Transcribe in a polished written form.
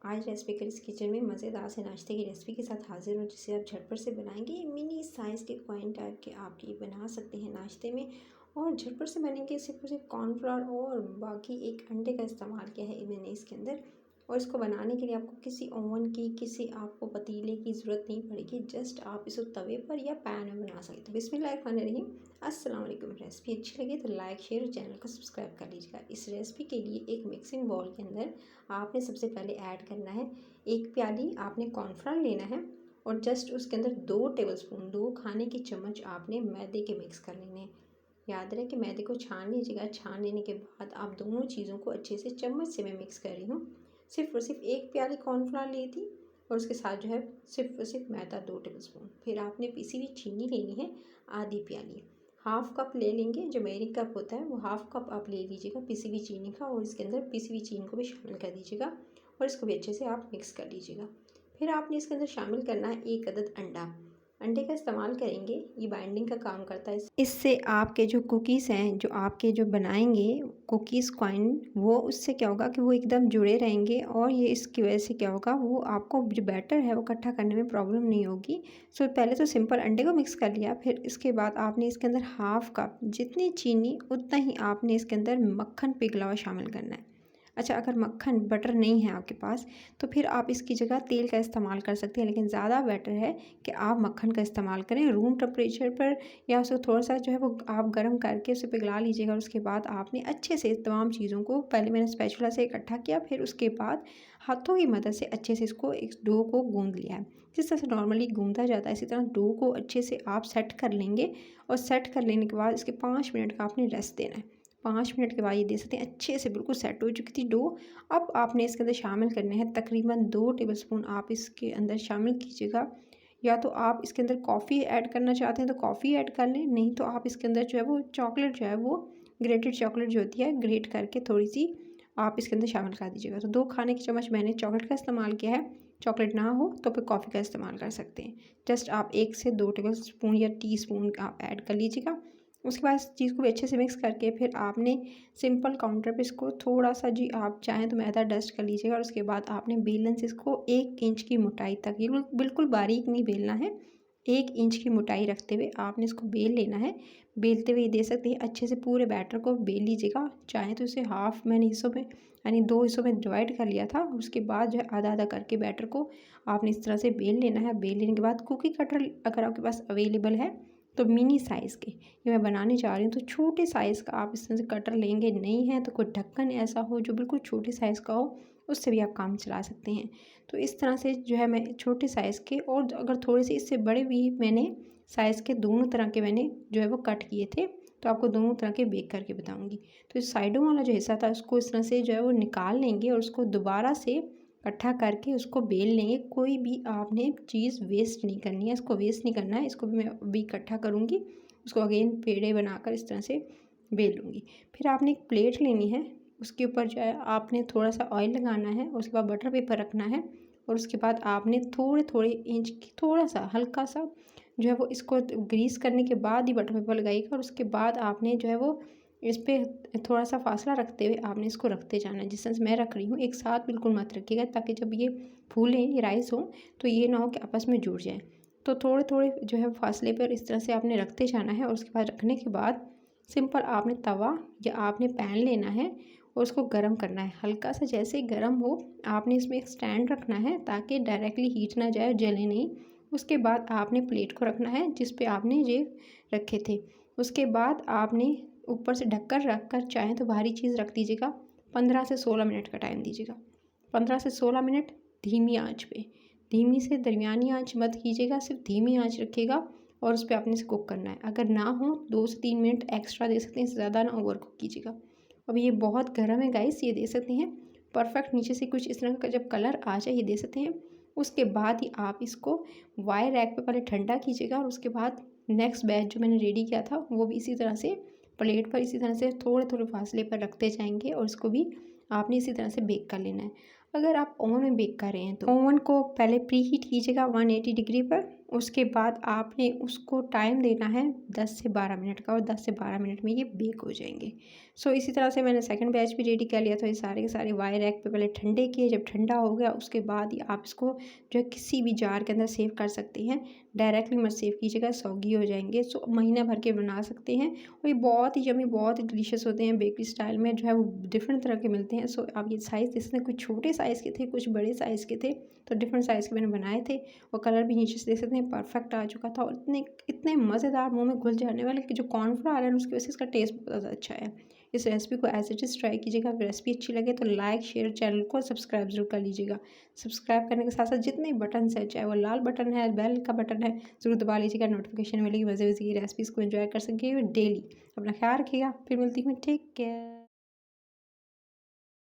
आज रेसिपी करिस किचन में मज़ेदार से नाश्ते की रेसिपी के साथ हाजिर हूँ, जिसे आप झटपट से बनाएंगे। मिनी साइज़ के कॉइन टाइप के आप ये बना सकते हैं नाश्ते में, और झटपट से बनेंगे। सिर्फ और सिर्फ कॉर्नफ्लोर और बाकी एक अंडे का इस्तेमाल किया है मैंने इसके अंदर। और इसको बनाने के लिए आपको किसी ओवन की, किसी आपको पतीले की ज़रूरत नहीं पड़ेगी। जस्ट आप इसको तवे पर या पैन में बना सकते हैं। बिस्मिल्लाहिर्रहमानिर्रहीम। अस्सलाम वालेकुम। रेसिपी अच्छी लगे तो लाइक, शेयर और चैनल को सब्सक्राइब कर लीजिएगा। इस रेसिपी के लिए एक मिक्सिंग बाउल के अंदर आपने सबसे पहले ऐड करना है 1 प्याली आपने कॉर्नफ्लोर लेना है, और जस्ट उसके अंदर 2 टेबलस्पून 2 खाने के चम्मच आपने मैदे के मिक्स कर लेने हैं। याद रहे कि मैदे को छान लीजिएगा। छान लेने के बाद आप दोनों चीज़ों को अच्छे से चम्मच से मैं मिक्स कर रही हूँ। सिर्फ और सिर्फ 1 प्याली कॉर्नफ्लोर ली थी, और उसके साथ जो है सिर्फ और सिर्फ मैदा 2 टेबलस्पून। फिर आपने पिसी हुई चीनी लेनी है आधी प्याली। हाफ़ कप ले लेंगे, जो मेजरिंग कप होता है वो हाफ़ कप आप ले लीजिएगा पिसी हुई चीनी का, और इसके अंदर पिसी हुई चीनी को भी शामिल कर दीजिएगा और इसको भी अच्छे से आप मिक्स कर लीजिएगा। फिर आपने इसके अंदर शामिल करना है 1 अदद अंडा। अंडे का इस्तेमाल करेंगे, ये बाइंडिंग का काम करता है। इससे आपके जो कुकीज़ हैं, जो आपके जो बनाएंगे कुकीज़ कॉइन, वो उससे क्या होगा कि वो एकदम जुड़े रहेंगे, और ये इसकी वजह से क्या होगा, वो आपको जो बैटर है वो इकट्ठा करने में प्रॉब्लम नहीं होगी। सो पहले तो सिंपल अंडे को मिक्स कर लिया, फिर इसके बाद आपने इसके अंदर हाफ़ कप जितनी चीनी उतना ही आपने इसके अंदर मक्खन पिघला हुआ शामिल करना है। अच्छा, अगर मक्खन बटर नहीं है आपके पास तो फिर आप इसकी जगह तेल का इस्तेमाल कर सकते हैं, लेकिन ज़्यादा बेटर है कि आप मक्खन का इस्तेमाल करें रूम टेम्परेचर पर, या उसको थोड़ा सा जो है वो आप गर्म करके उसे पिघला लीजिएगा। और उसके बाद आपने अच्छे से तमाम चीज़ों को, पहले मैंने स्पैचुला से इकट्ठा किया, फिर उसके बाद हाथों की मदद से अच्छे से इसको एक डो को गूंद लिया है। जिस तरह से नॉर्मली गूंदा जाता है इसी तरह डो को अच्छे से आप सेट कर लेंगे, और सेट कर लेने के बाद इसके 5 मिनट का आपने रेस्ट देना है। 5 मिनट के बाद ये देख सकते हैं अच्छे से बिल्कुल सेट हो चुकी थी डो। अब आपने इसके अंदर शामिल करने हैं तकरीबन 2 टेबलस्पून आप इसके अंदर शामिल कीजिएगा। या तो आप इसके अंदर कॉफ़ी ऐड करना चाहते हैं तो कॉफ़ी ऐड कर लें, नहीं तो आप इसके अंदर जो है वो चॉकलेट जो है वो ग्रेटेड चॉकलेट जो होती है ग्रेट करके थोड़ी सी आप इसके अंदर शामिल कर दीजिएगा। तो 2 खाने के चम्मच मैंने चॉकलेट का इस्तेमाल किया है। चॉकलेट ना हो तो फिर कॉफ़ी का इस्तेमाल कर सकते हैं। जस्ट आप 1 से 2 टेबलस्पून या टीस्पून आप ऐड कर लीजिएगा। उसके बाद इस चीज़ को भी अच्छे से मिक्स करके फिर आपने सिंपल काउंटर पे इसको थोड़ा सा, जी आप चाहें तो मैदा डस्ट कर लीजिएगा, और उसके बाद आपने बेलन से इसको 1 इंच की मोटाई तक, ये बिल्कुल बारीक नहीं बेलना है, 1 इंच की मोटाई रखते हुए आपने इसको बेल लेना है। बेलते हुए दे सकते हैं अच्छे से पूरे बैटर को बेल लीजिएगा। चाहें तो इसे हाफ मैंने हिस्सों में यानी 2 हिस्सों में डिवाइड कर लिया था। उसके बाद जो है आधा आधा करके बैटर को आपने इस तरह से बेल लेना है। बेल लेने के बाद कुकी कटर अगर आपके पास अवेलेबल है तो मिनी साइज़ के ये मैं बनाने जा रही हूँ, तो छोटे साइज़ का आप इस तरह से कटर लेंगे। नहीं है तो कोई ढक्कन ऐसा हो जो बिल्कुल छोटे साइज़ का हो, उससे भी आप काम चला सकते हैं। तो इस तरह से जो है मैं छोटे साइज़ के, और अगर थोड़े से इससे बड़े भी मैंने साइज़ के दोनों तरह के मैंने जो है वो कट किए थे, तो आपको दोनों तरह के बेक करके बताऊँगी। तो इस साइडों वाला जो हिस्सा था उसको इस तरह से जो है वो निकाल लेंगे, और उसको दोबारा से इकट्ठा करके उसको बेल लेंगे। कोई भी आपने चीज़ वेस्ट नहीं करनी है, इसको वेस्ट नहीं करना है। इसको भी मैं अभी इकट्ठा करूँगी, उसको अगेन पेड़े बनाकर इस तरह से बेल लूँगी। फिर आपने एक प्लेट लेनी है, उसके ऊपर जो है आपने थोड़ा सा ऑयल लगाना है, उसके बाद बटर पेपर रखना है, और उसके बाद आपने थोड़े थोड़े इंच की थोड़ा सा हल्का सा जो है वो इसको ग्रीस करने के बाद ही बटर पेपर लगाइएगा। और उसके बाद आपने जो है वो इस पे थोड़ा सा फासला रखते हुए आपने इसको रखते जाना है। जिस तरह से मैं रख रही हूँ, एक साथ बिल्कुल मत रखिएगा, ताकि जब ये फूलें, ये राइस हों, तो ये ना हो कि आपस में जुड़ जाए। तो थोड़े थोड़े जो है फासले पर इस तरह से आपने रखते जाना है। और उसके बाद रखने के बाद सिंपल आपने तवा या आपने पैन लेना है, और उसको गर्म करना है। हल्का सा जैसे ही गर्म हो आपने इसमें एक स्टैंड रखना है, ताकि डायरेक्टली हीट ना जाए, जले नहीं। उसके बाद आपने प्लेट को रखना है जिस पे आपने ये रखे थे। उसके बाद आपने ऊपर से ढककर रख कर, चाहें तो भारी चीज़ रख दीजिएगा। 15 से 16 मिनट का टाइम दीजिएगा। 15 से 16 मिनट धीमी आंच पे, धीमी से दरमियानी आंच मत कीजिएगा, सिर्फ धीमी आंच रखिएगा, और उस पे आपने इसे कुक करना है। अगर ना हो 2 से 3 मिनट एक्स्ट्रा दे सकते हैं, इससे ज़्यादा ना ओवर कुक कीजिएगा। अब ये बहुत गर्म है गाइस, ये दे सकते हैं परफेक्ट नीचे से कुछ इस तरह का जब कलर आ जाए, ये दे सकते हैं। उसके बाद ही आप इसको वायर रैक पे पहले ठंडा कीजिएगा, और उसके बाद नेक्स्ट बैच जो मैंने रेडी किया था वो भी इसी तरह से प्लेट पर इसी तरह से थोड़े थोड़े फासले पर रखते जाएंगे, और इसको भी आपने इसी तरह से बेक कर लेना है। अगर आप ओवन में बेक कर रहे हैं तो ओवन को पहले प्री हीट कीजिएगा 180 डिग्री पर। उसके बाद आपने उसको टाइम देना है 10 से 12 मिनट का, और 10 से 12 मिनट में ये बेक हो जाएंगे। सो इसी तरह से मैंने सेकंड बैच भी रेडी कर लिया। तो ये सारे के सारे वायर रैक पे पहले ठंडे किए। जब ठंडा हो गया उसके बाद ही आप इसको जो है किसी भी जार के अंदर सेव कर सकते हैं। डायरेक्टली मत सेव कीजिएगा, सौगी हो जाएंगे। सो महीना भर के बना सकते हैं, और ये बहुत ही यम्मी, बहुत ही डिलीशियस होते हैं। बेकरी स्टाइल में जो है वो डिफरेंट तरह के मिलते हैं। सो आप ये साइज़, इसमें कुछ छोटे साइज़ के थे, कुछ बड़े साइज़ के थे, तो डिफरेंट साइज़ के मैंने बनाए थे। और कलर भी नीचे से देख सकते हैं परफेक्ट आ चुका था, और इतने इतने मज़ेदार, मुंह में घुल जाने वाले कि जो कॉर्नफ्लोर है उसकी वजह से इसका टेस्ट बहुत ज़्यादा अच्छा है। इस रेसिपी को एज इट इज़ ट्राई कीजिएगा। अगर रेसिपी अच्छी लगे तो लाइक, शेयर, चैनल को सब्सक्राइब जरूर कर लीजिएगा। सब्सक्राइब करने के साथ साथ जितने बटन है, चाहे वो लाल बटन है, बेल का बटन है, ज़रूर दबा लीजिएगा। नोटिफिकेशन मिलेगी, मज़े मज़े की रेसिपीज़ को एंजॉय कर सकेंगे डेली। अपना ख्याल रखिएगा, फिर मिलती हूँ। Take care.